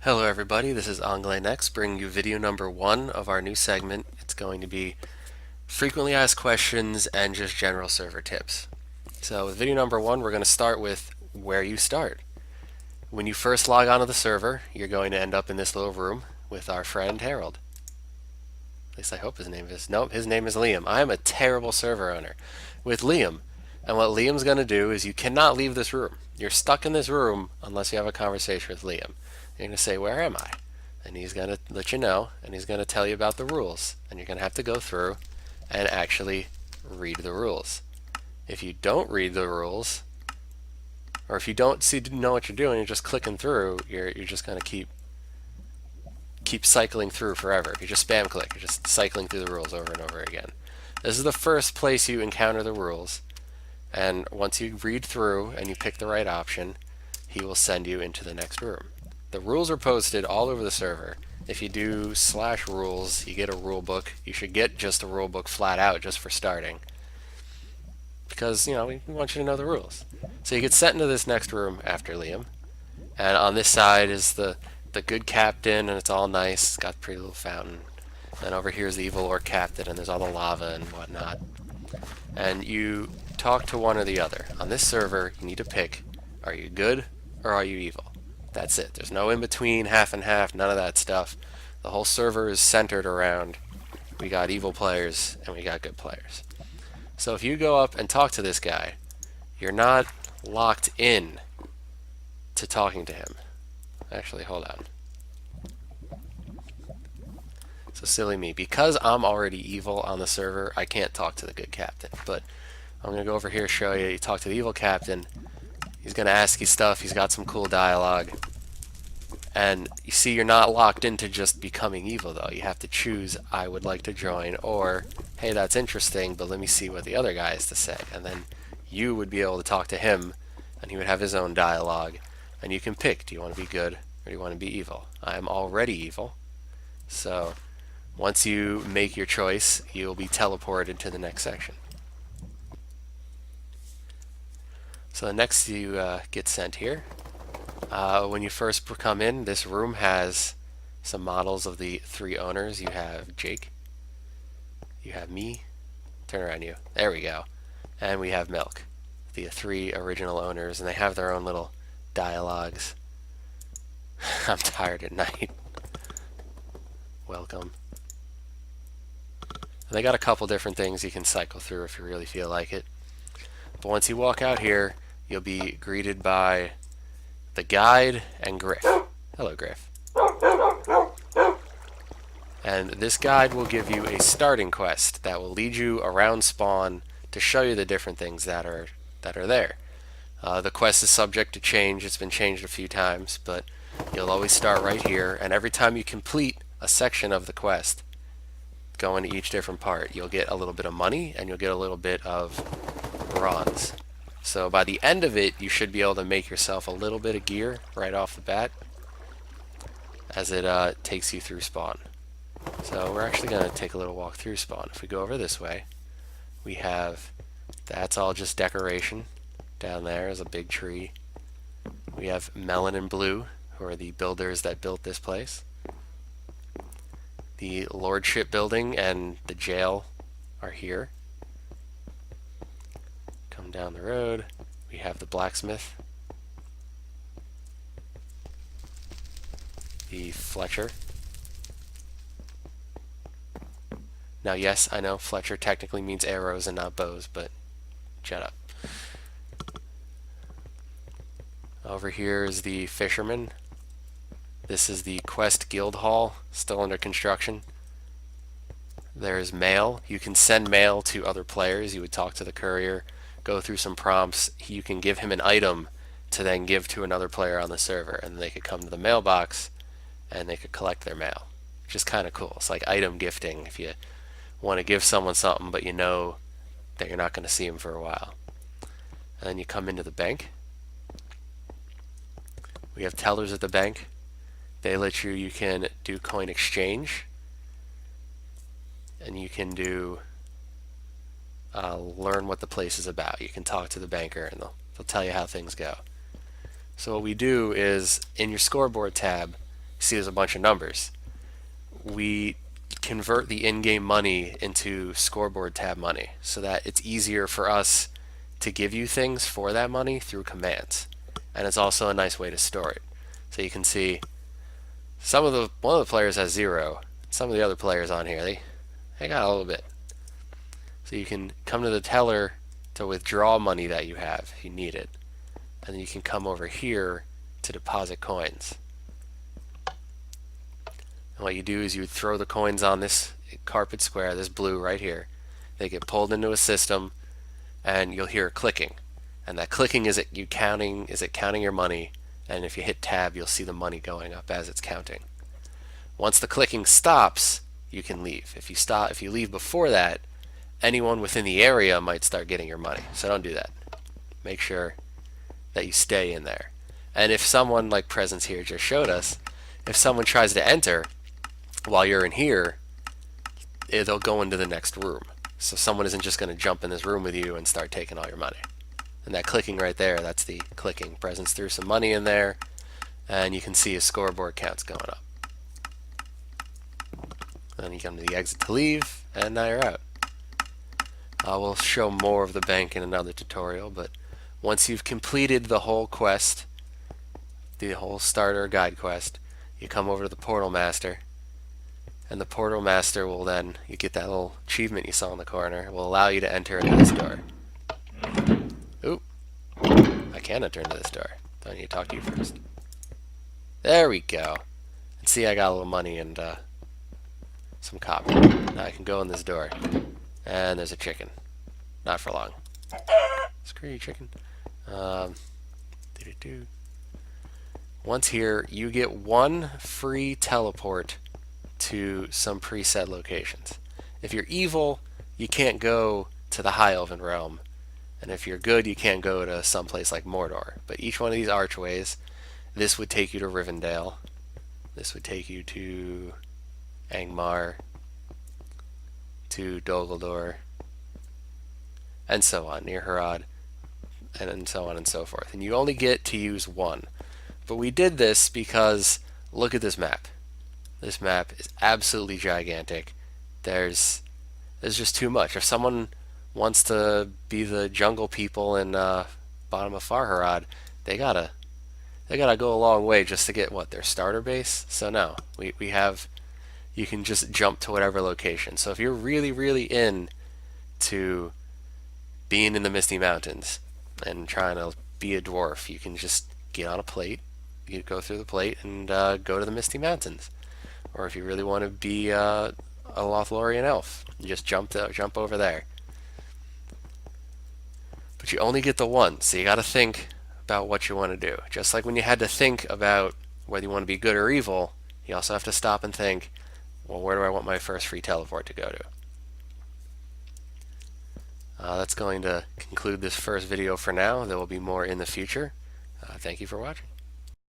Hello everybody, this is Anglais Next, bringing you video number 1 of our new segment. It's going to be frequently asked questions and just general server tips. So with video number 1, we're going to start with where you start. When you first log onto the server, you're going to end up in this little room with our friend Harold. At least I hope his name is. Nope, his name is Liam. I am a terrible server owner. With Liam. And what Liam's going to do is you cannot leave this room. You're stuck in this room unless you have a conversation with Liam. You're going to say, where am I? And he's going to let you know, and he's going to tell you about the rules. And you're going to have to go through and actually read the rules. If you don't read the rules, or if you don't know what you're doing, you're just clicking through, you're just going to keep cycling through forever. If you just spam click, you're just cycling through the rules over and over again. This is the first place you encounter the rules, and once you read through and you pick the right option, he will send you into the next room. The rules are posted all over the server. If you do /rules, you get a rule book. You should get just a rule book flat out just for starting, because we want you to know the rules. So you get sent into this next room after Liam, and on this side is the good captain, and it's all nice. It's got a pretty little fountain. And over here is the evil orc captain, and there's all the lava and whatnot. And you talk to one or the other. On this server, you need to pick, are you good or are you evil? That's it. There's no in between, half and half, none of that stuff. The whole server is centered around, we got evil players and we got good players. So if you go up and talk to this guy, you're not locked in to talking to him. Actually, hold on. So silly me. Because I'm already evil on the server, I can't talk to the good captain. But I'm going to go over here, show you. You talk to the evil captain. He's going to ask you stuff. He's got some cool dialogue. And you see, you're not locked into just becoming evil, though. You have to choose, I would like to join, or, hey, that's interesting, but let me see what the other guy has to say. And then you would be able to talk to him, and he would have his own dialogue. And you can pick, do you want to be good, or do you want to be evil? I'm already evil. So once you make your choice, you'll be teleported to the next section. So next you get sent here. When you first come in, this room has some models of the 3 owners. You have Jake, you have me, turn around you, there we go, and we have Milk, the 3 original owners, and they have their own little dialogues. I'm tired at night. Welcome. And they got a couple different things you can cycle through if you really feel like it. But once you walk out here, you'll be greeted by the guide and Griff. Hello, Griff. And this guide will give you a starting quest that will lead you around spawn to show you the different things that are there. The quest is subject to change. It's been changed a few times, but you'll always start right here, and every time you complete a section of the quest, go into each different part, you'll get a little bit of money and you'll get a little bit of bronze. So by the end of it, you should be able to make yourself a little bit of gear right off the bat as it takes you through spawn. So we're actually going to take a little walk through spawn. If we go over this way, we have, that's all just decoration. Down there is a big tree. We have Melon and Blue, who are the builders that built this place. The Lordship building and the jail are here. Come down the road, we have the blacksmith, the Fletcher. Now yes, I know Fletcher technically means arrows and not bows, but shut up. Over here is the fisherman. This is the Quest Guild Hall, still under construction. There's mail. You can send mail to other players. You would talk to the courier, go through some prompts. You can give him an item to then give to another player on the server, and they could come to the mailbox and they could collect their mail, which is kind of cool. It's like item gifting if you want to give someone something but you know that you're not going to see him for a while. And then you come into the bank. We have tellers at the bank. They let you can do coin exchange, and you can do learn what the place is about. You can talk to the banker and they'll tell you how things go. So what we do is, in your scoreboard tab, see there's a bunch of numbers. We convert the in-game money into scoreboard tab money so that it's easier for us to give you things for that money through commands. And it's also a nice way to store it. So you can see one of the players has 0. Some of the other players on here, they got a little bit. So you can come to the teller to withdraw money that you have if you need it. And then you can come over here to deposit coins. And what you do is you throw the coins on this carpet square, this blue right here. They get pulled into a system, and you'll hear clicking. And that clicking is it counting your money, and if you hit tab, you'll see the money going up as it's counting. Once the clicking stops, you can leave. If you leave before that, anyone within the area might start getting your money. So don't do that. Make sure that you stay in there. And if someone, like Presence here just showed us, if someone tries to enter while you're in here, they'll go into the next room. So someone isn't just going to jump in this room with you and start taking all your money. And that clicking right there, that's the clicking. Presence threw some money in there, and you can see his scoreboard counts going up. Then you come to the exit to leave, and now you're out. We'll show more of the bank in another tutorial, but once you've completed the whole quest, the whole starter guide quest, you come over to the Portal Master, and the Portal Master will then, you get that little achievement you saw in the corner, will allow you to enter into this door. Oop, I can enter into this door. I need to talk to you first. There we go. And see, I got a little money and some copper. Now I can go in this door. And there's a chicken. Not for long. Screw you, chicken. Once here, you get 1 free teleport to some preset locations. If you're evil, you can't go to the High Elven Realm. And if you're good, you can't go to some place like Mordor. But each one of these archways, this would take you to Rivendell. This would take you to Angmar, to Dol Guldur, and so on, near Harad, and so on and so forth. And you only get to use 1. But we did this because, look at this map. This map is absolutely gigantic. There's just too much. If someone wants to be the jungle people in bottom of Far Harad, they gotta go a long way just to get their starter base. So no, we have, you can just jump to whatever location. So if you're really, really into being in the Misty Mountains and trying to be a dwarf, you can just get on a plate, you go through the plate, and go to the Misty Mountains. Or if you really want to be a Lothlorien elf, you just jump over there. But you only get the 1, so you got to think about what you want to do. Just like when you had to think about whether you want to be good or evil, you also have to stop and think, well, where do I want my first free teleport to go to? That's going to conclude this first video for now. There will be more in the future. Thank you for watching.